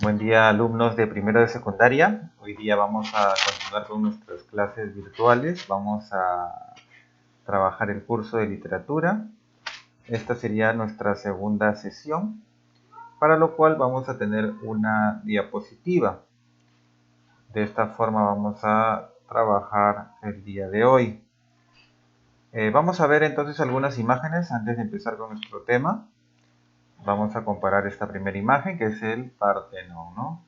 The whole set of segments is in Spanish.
Buen día, alumnos de primero de secundaria. Hoy día vamos a continuar con nuestras clases virtuales. Vamos a trabajar el curso de literatura. Esta sería nuestra segunda sesión, para lo cual vamos a tener una diapositiva. De esta forma vamos a trabajar el día de hoy. Vamos a ver entonces algunas imágenes antes de empezar con nuestro tema. Vamos a comparar esta primera imagen, que es el Partenón, ¿no?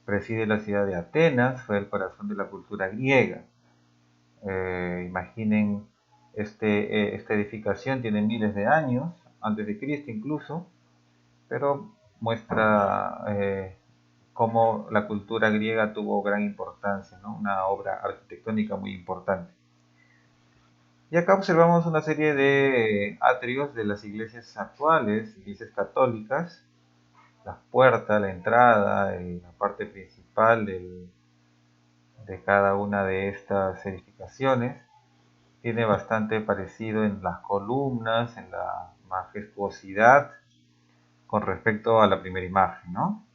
Preside la ciudad de Atenas, fue el corazón de la cultura griega. Imaginen, esta edificación tiene miles de años, antes de Cristo incluso, pero muestra cómo la cultura griega tuvo gran importancia, ¿no? Una obra arquitectónica muy importante. Y acá observamos una serie de atrios de las iglesias actuales, iglesias católicas, las puertas, la entrada, la parte principal de cada una de estas edificaciones. Tiene bastante parecido en las columnas, en la majestuosidad con respecto a la primera imagen, ¿no?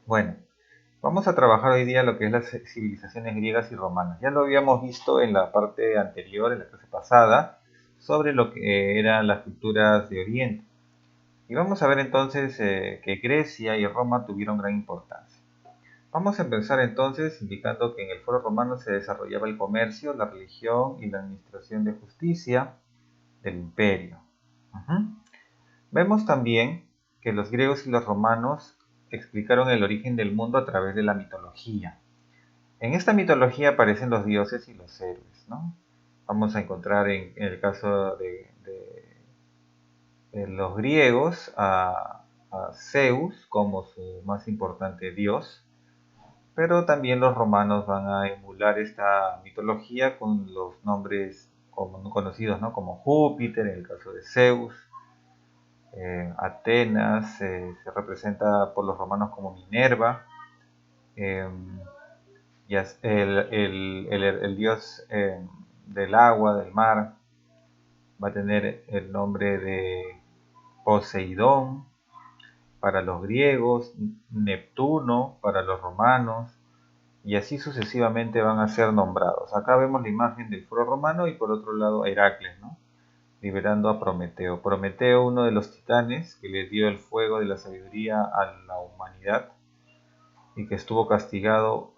Bueno, vamos a trabajar hoy día lo que es las civilizaciones griegas y romanas. Ya lo habíamos visto en la parte anterior, en la clase pasada, sobre lo que eran las culturas de Oriente. Y vamos a ver entonces que Grecia y Roma tuvieron gran importancia. Vamos a empezar entonces indicando que en el Foro Romano se desarrollaba el comercio, la religión y la administración de justicia del imperio. Vemos también que los griegos y los romanos explicaron el origen del mundo a través de la mitología. En esta mitología aparecen los dioses y los héroes, ¿no? Vamos a encontrar en el caso de los griegos a Zeus como su más importante dios, pero también los romanos van a emular esta mitología con los nombres conocidos, ¿no? Como Júpiter, en el caso de Zeus. Atenas se representa por los romanos como Minerva. Eh, y el dios del agua, del mar, va a tener el nombre de Poseidón para los griegos, Neptuno para los romanos, y así sucesivamente van a ser nombrados. Acá vemos la imagen del foro romano y por otro lado a Heracles, ¿no? Liberando a Prometeo. Prometeo, uno de los titanes que le dio el fuego de la sabiduría a la humanidad y que estuvo castigado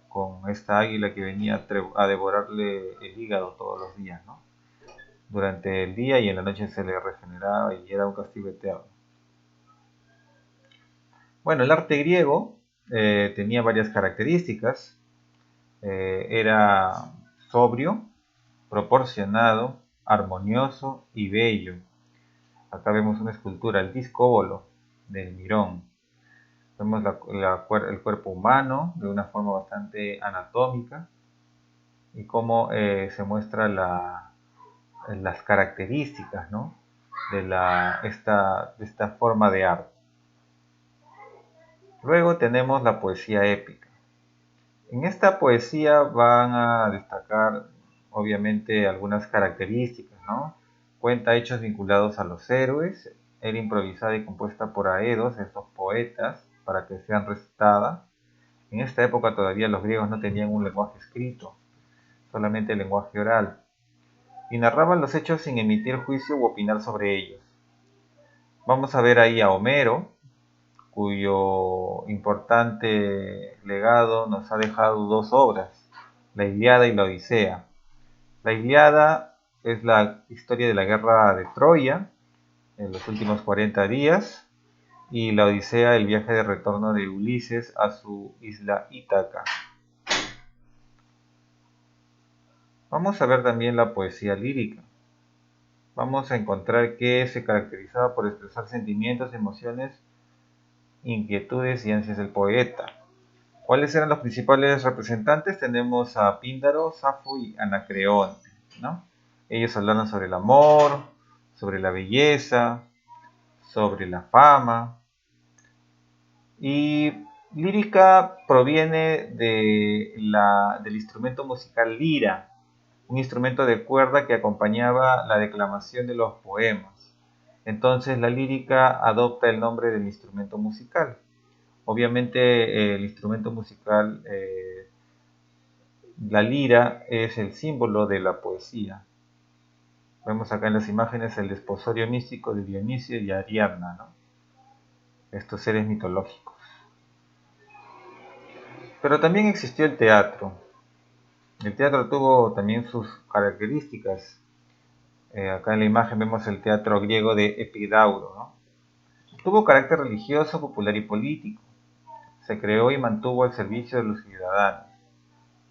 con esta águila que venía a devorarle el hígado todos los días, ¿no? Durante el día y en la noche se le regeneraba y era un castigo eterno. Bueno, el arte griego tenía varias características. Era sobrio, proporcionado, armonioso y bello. Acá vemos una escultura, el discóbolo del Mirón. Vemos el cuerpo humano de una forma bastante anatómica y cómo se muestra las características, ¿no? de esta forma de arte. Luego tenemos la poesía épica. En esta poesía van a destacar obviamente algunas características, ¿no? Cuenta hechos vinculados a los héroes, era improvisada y compuesta por aedos, estos poetas, para que sean recitada. En esta época todavía los griegos no tenían un lenguaje escrito, solamente el lenguaje oral, y narraban los hechos sin emitir juicio u opinar sobre ellos. Vamos a ver ahí a Homero, cuyo importante legado nos ha dejado dos obras, la Ilíada y la Odisea. La Ilíada es la historia de la guerra de Troya en los últimos 40 días y la Odisea el viaje de retorno de Ulises a su isla Ítaca. Vamos a ver también la poesía lírica. Vamos a encontrar que se caracterizaba por expresar sentimientos, emociones, inquietudes y ansias del poeta. ¿Cuáles eran los principales representantes? Tenemos a Píndaro, Safo y Anacreonte, ¿no? Ellos hablaron sobre el amor, sobre la belleza, sobre la fama. Y lírica proviene del instrumento musical lira, un instrumento de cuerda que acompañaba la declamación de los poemas. Entonces la lírica adopta el nombre del instrumento musical. Obviamente el instrumento musical, la lira, es el símbolo de la poesía. Vemos acá en las imágenes el desposorio místico de Dionisio y Ariadna, ¿no? Estos seres mitológicos. Pero también existió el teatro. El teatro tuvo también sus características. Acá en la imagen vemos el teatro griego de Epidauro, ¿no? Tuvo carácter religioso, popular y político. Se creó y mantuvo al servicio de los ciudadanos.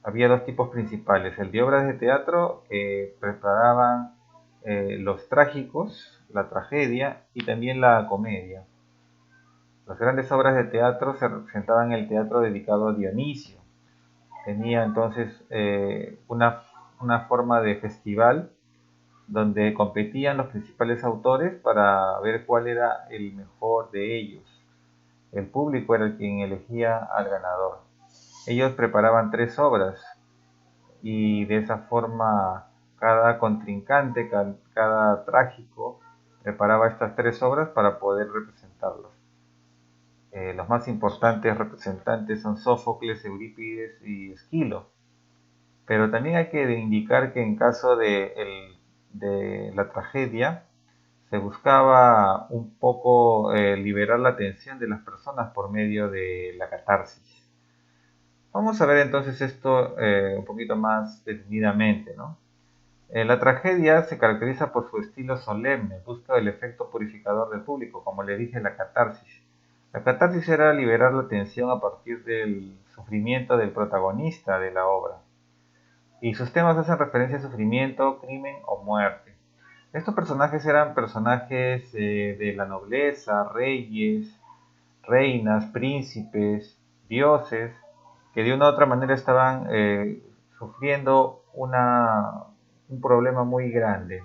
Había dos tipos principales: el de obras de teatro que preparaban los trágicos, la tragedia, y también la comedia. Las grandes obras de teatro se representaban en el teatro dedicado a Dionisio. Tenía entonces una forma de festival donde competían los principales autores para ver cuál era el mejor de ellos. El público era quien elegía al ganador. Ellos preparaban 3 obras y de esa forma cada contrincante, cada trágico, preparaba estas 3 obras para poder representarlas. Los más importantes representantes son Sófocles, Eurípides y Esquilo. Pero también hay que indicar que en caso de la tragedia se buscaba un poco liberar la tensión de las personas por medio de la catarsis. Vamos a ver entonces esto un poquito más detenidamente, ¿no? La tragedia se caracteriza por su estilo solemne, busca el efecto purificador del público, como le dije, la catarsis. La catarsis era liberar la tensión a partir del sufrimiento del protagonista de la obra. Y sus temas hacen referencia a sufrimiento, crimen o muerte. Estos personajes eran personajes de la nobleza, reyes, reinas, príncipes, dioses, que de una u otra manera estaban sufriendo un problema muy grande.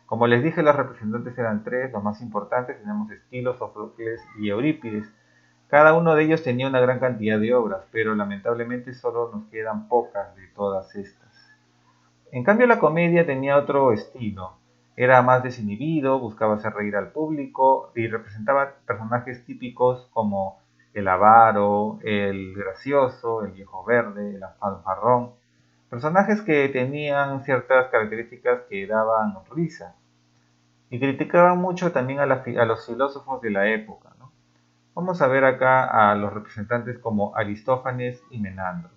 Como les dije, los representantes eran 3, los más importantes. Tenemos Esquilo, Sófocles y Eurípides. Cada uno de ellos tenía una gran cantidad de obras, pero lamentablemente solo nos quedan pocas de todas estas. En cambio, la comedia tenía otro estilo. Era más desinhibido, buscaba hacer reír al público y representaba personajes típicos como el avaro, el gracioso, el viejo verde, el fanfarrón. Personajes que tenían ciertas características que daban risa. Y criticaban mucho también a los filósofos de la época, ¿no? Vamos a ver acá a los representantes como Aristófanes y Menandro.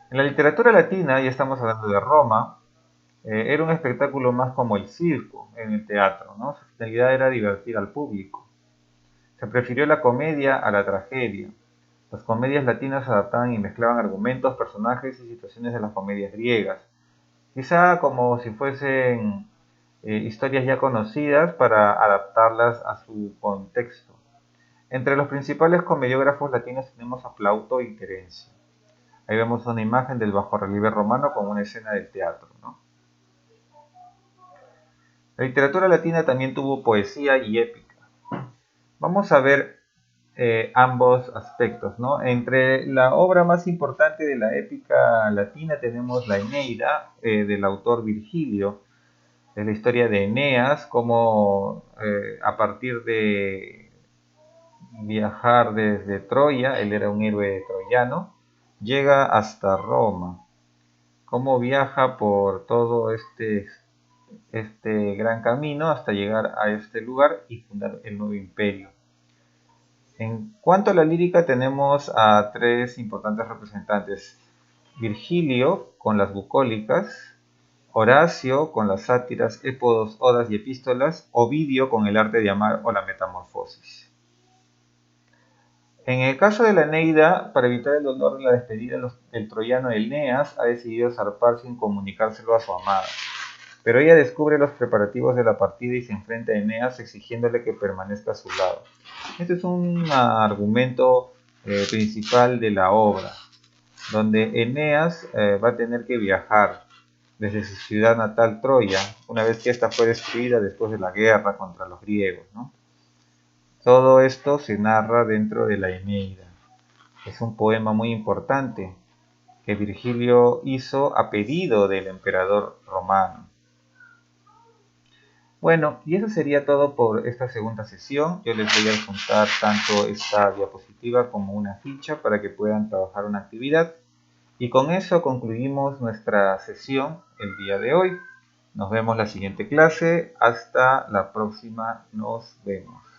En la literatura latina, ya estamos hablando de Roma, era un espectáculo más como el circo en el teatro, ¿no? Su finalidad era divertir al público. Se prefirió la comedia a la tragedia. Las comedias latinas adaptaban y mezclaban argumentos, personajes y situaciones de las comedias griegas, quizá como si fuesen historias ya conocidas para adaptarlas a su contexto. Entre los principales comediógrafos latinos tenemos a Plauto y Terencio. Ahí vemos una imagen del bajorrelieve romano con una escena del teatro, ¿no? La literatura latina también tuvo poesía y épica. Vamos a ver ambos aspectos, ¿no? Entre la obra más importante de la épica latina tenemos la Eneida, del autor Virgilio. Es la historia de Eneas, como a partir de viajar desde Troya, él era un héroe troyano, llega hasta Roma. Cómo viaja por todo este gran camino hasta llegar a este lugar y fundar el nuevo imperio. En cuanto a la lírica, tenemos a 3 importantes representantes: Virgilio con las bucólicas, Horacio con las sátiras, épodos, odas y epístolas, Ovidio con el arte de amar o la metamorfosis. En el caso de la Eneida, para evitar el dolor de la despedida del troyano Eneas, ha decidido zarpar sin comunicárselo a su amada. Pero ella descubre los preparativos de la partida y se enfrenta a Eneas exigiéndole que permanezca a su lado. Este es un argumento principal de la obra, donde Eneas va a tener que viajar desde su ciudad natal Troya, una vez que ésta fue destruida después de la guerra contra los griegos, ¿no? Todo esto se narra dentro de la Eneida. Es un poema muy importante que Virgilio hizo a pedido del emperador romano. Bueno, y eso sería todo por esta segunda sesión. Yo les voy a adjuntar tanto esta diapositiva como una ficha para que puedan trabajar una actividad. Y con eso concluimos nuestra sesión el día de hoy. Nos vemos la siguiente clase. Hasta la próxima. Nos vemos.